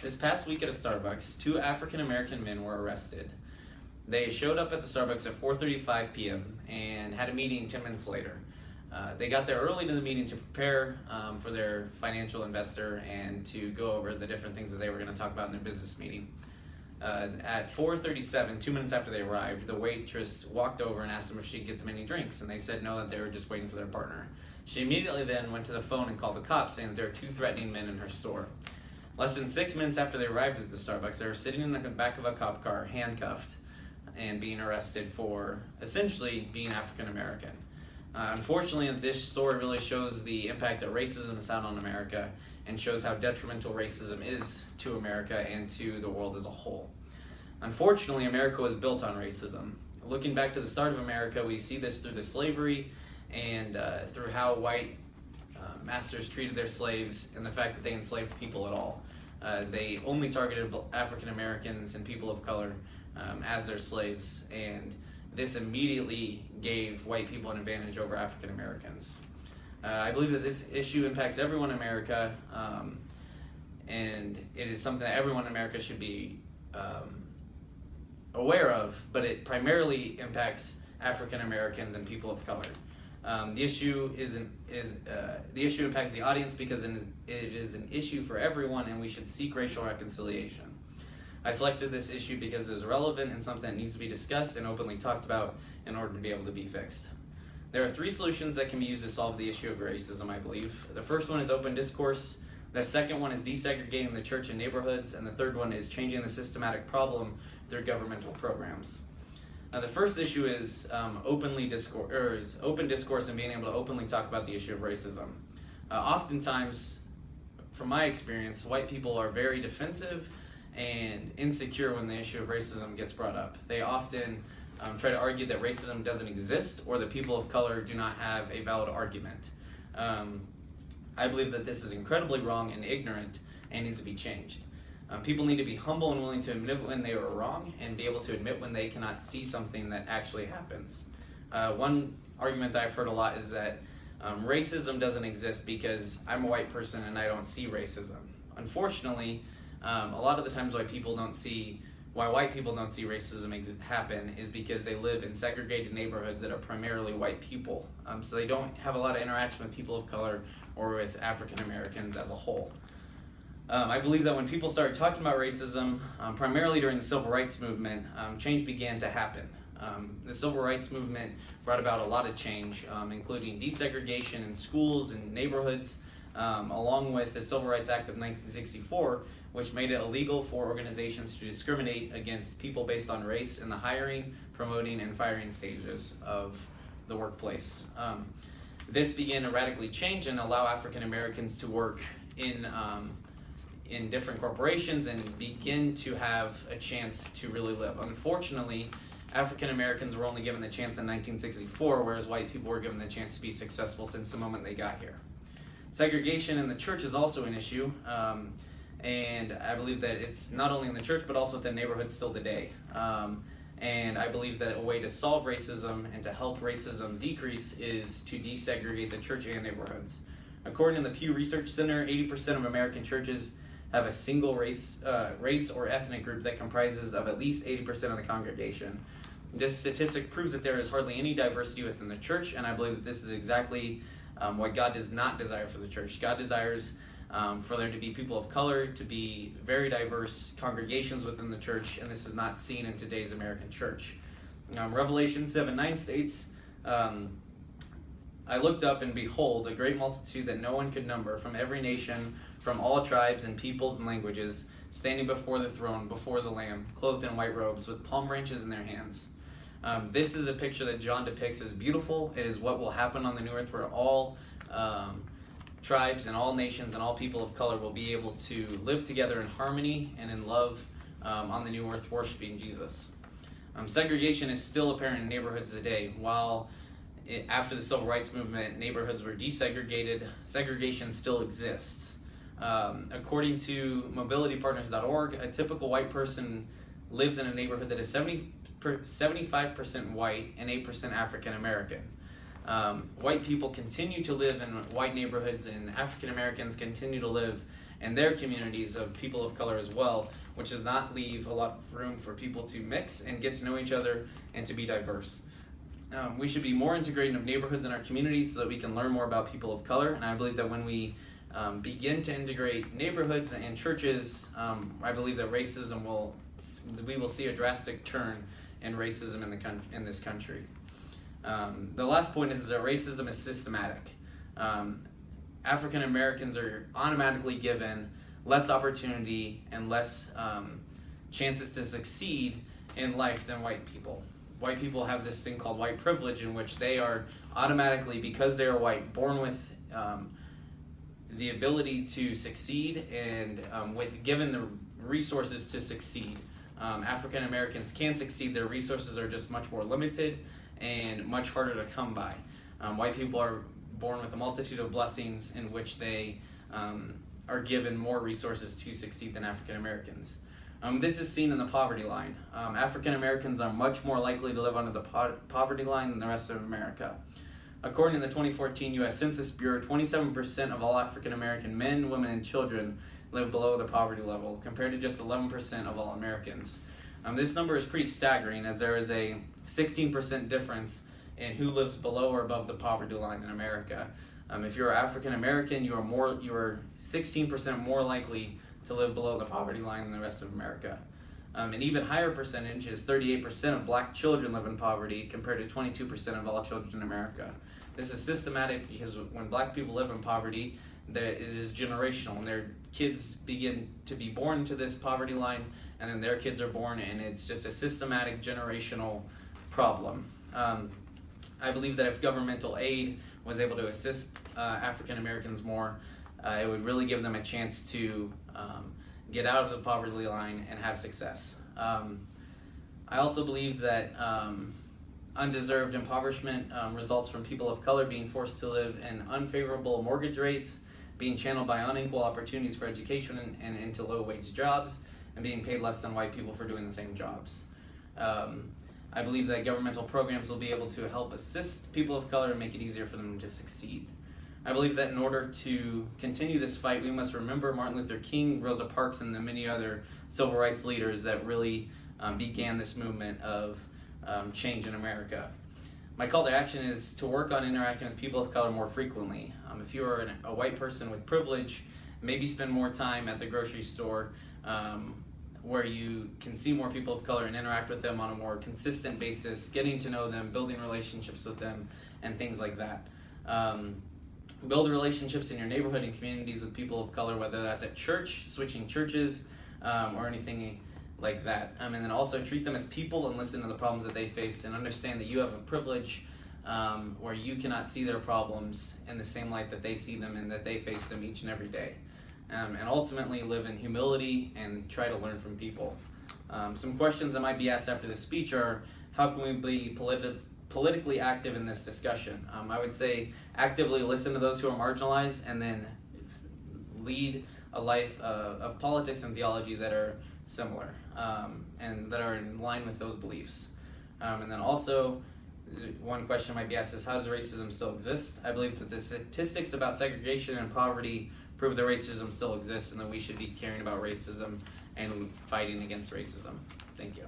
This past week at a Starbucks, two African American men were arrested. They showed up at the Starbucks at 4:35 p.m. and had a meeting 10 minutes later. They got there early to the meeting to prepare for their financial investor and to go over the different things that they were going to talk about in their business meeting. At 4:37, 2 minutes after they arrived, the waitress walked over and asked them if she'd get them any drinks, and they said no, that they were just waiting for their partner. She immediately then went to the phone and called the cops, saying that there are two threatening men in her store. Less than 6 minutes after they arrived at the Starbucks, they were sitting in the back of a cop car, handcuffed, and being arrested for essentially being African American. Unfortunately, this story really shows the impact that racism has had on America and shows how detrimental racism is to America and to the world as a whole. Unfortunately, America was built on racism. Looking back to the start of America, we see this through the slavery and through how white masters treated their slaves and the fact that they enslaved people at all. They only targeted African Americans and people of color as their slaves, and this immediately gave white people an advantage over African Americans. I believe that this issue impacts everyone in America, and it is something that everyone in America should be aware of, but it primarily impacts African Americans and people of color. The issue impacts the audience because it is an issue for everyone, and we should seek racial reconciliation. I selected this issue because it is relevant and something that needs to be discussed and openly talked about in order to be able to be fixed. There are three solutions that can be used to solve the issue of racism, I believe. The first one is open discourse. The second one is desegregating the church and neighborhoods, and the third one is changing the systematic problem through governmental programs. Now, the first issue is open discourse and being able to openly talk about the issue of racism. Oftentimes, from my experience, white people are very defensive and insecure when the issue of racism gets brought up. They often try to argue that racism doesn't exist or that people of color do not have a valid argument. I believe that this is incredibly wrong and ignorant and needs to be changed. People need to be humble and willing to admit when they are wrong and be able to admit when they cannot see something that actually happens. One argument that I've heard a lot is that racism doesn't exist because I'm a white person and I don't see racism. Unfortunately, a lot of the times why white people don't see racism happen is because they live in segregated neighborhoods that are primarily white people. So they don't have a lot of interaction with people of color or with African Americans as a whole. I believe that when people started talking about racism, primarily during the Civil Rights Movement, change began to happen. The Civil Rights Movement brought about a lot of change, including desegregation in schools and neighborhoods, along with the Civil Rights Act of 1964, which made it illegal for organizations to discriminate against people based on race in the hiring, promoting, and firing stages of the workplace. This began to radically change and allow African Americans to work in different corporations and begin to have a chance to really live. Unfortunately, African Americans were only given the chance in 1964, whereas white people were given the chance to be successful since the moment they got here. Segregation in the church is also an issue, and I believe that it's not only in the church but also within neighborhoods still today. And I believe that a way to solve racism and to help racism decrease is to desegregate the church and neighborhoods. According to the Pew Research Center, 80% of American churches have a single race or ethnic group that comprises of at least 80% of the congregation. This statistic proves that there is hardly any diversity within the church, and I believe that this is exactly what God does not desire for the church. God desires for there to be people of color, to be very diverse congregations within the church, and this is not seen in today's American church. Revelation 7:9 states, I looked up, and behold, a great multitude that no one could number, from every nation, from all tribes and peoples and languages, standing before the throne, before the Lamb, clothed in white robes, with palm branches in their hands. This is a picture that John depicts as beautiful. It is what will happen on the new earth, where all tribes and all nations and all people of color will be able to live together in harmony and in love on the new earth, worshiping Jesus. Segregation is still apparent in neighborhoods today. While after the Civil Rights Movement, neighborhoods were desegregated, segregation still exists. According to mobilitypartners.org, a typical white person lives in a neighborhood that is 75% white and 8% African American. White people continue to live in white neighborhoods, and African Americans continue to live and their communities of people of color as well, which does not leave a lot of room for people to mix and get to know each other and to be diverse. We should be more integrating of neighborhoods in our communities so that we can learn more about people of color, and I believe that when we begin to integrate neighborhoods and churches, I believe that we will see a drastic turn in racism in this country. The last point is that racism is systematic. African Americans are automatically given less opportunity and less chances to succeed in life than white people. White people have this thing called white privilege, in which they are automatically, because they are white, born with the ability to succeed and given the resources to succeed. African Americans can succeed. Their resources are just much more limited and much harder to come by. White people are born with a multitude of blessings in which they are given more resources to succeed than African Americans. This is seen in the poverty line. African Americans are much more likely to live under the poverty line than the rest of America. According to the 2014 U.S. Census Bureau, 27% of all African American men, women, and children live below the poverty level, compared to just 11% of all Americans. This number is pretty staggering, as there is a 16% difference in who lives below or above the poverty line in America. If you're African American, you are 16% more likely to live below the poverty line than the rest of America. An even higher percentage is 38% of black children live in poverty, compared to 22% of all children in America. This is systematic because when black people live in poverty, it is generational, and their kids begin to be born to this poverty line, and then their kids are born, and it's just a systematic generational problem. I believe that if governmental aid was able to assist African Americans more, it would really give them a chance to get out of the poverty line and have success. I also believe that undeserved impoverishment results from people of color being forced to live in unfavorable mortgage rates, being channeled by unequal opportunities for education and into low-wage jobs, and being paid less than white people for doing the same jobs. I believe that governmental programs will be able to help assist people of color and make it easier for them to succeed. I believe that in order to continue this fight, we must remember Martin Luther King, Rosa Parks, and the many other civil rights leaders that really began this movement of change in America. My call to action is to work on interacting with people of color more frequently. If you are a white person with privilege, maybe spend more time at the grocery store where you can see more people of color and interact with them on a more consistent basis, getting to know them, building relationships with them, and things like that. Build relationships in your neighborhood and communities with people of color, whether that's at church, switching churches, or anything like that. And then also treat them as people and listen to the problems that they face, and understand that you have a privilege where you cannot see their problems in the same light that they see them and that they face them each and every day. And ultimately live in humility and try to learn from people. Some questions that might be asked after this speech are, how can we be politically active in this discussion? I would say actively listen to those who are marginalized, and then lead a life of politics and theology that are similar and that are in line with those beliefs. And then also, one question might be asked is, how does racism still exist? I believe that the statistics about segregation and poverty prove that racism still exists, and that we should be caring about racism and fighting against racism. Thank you.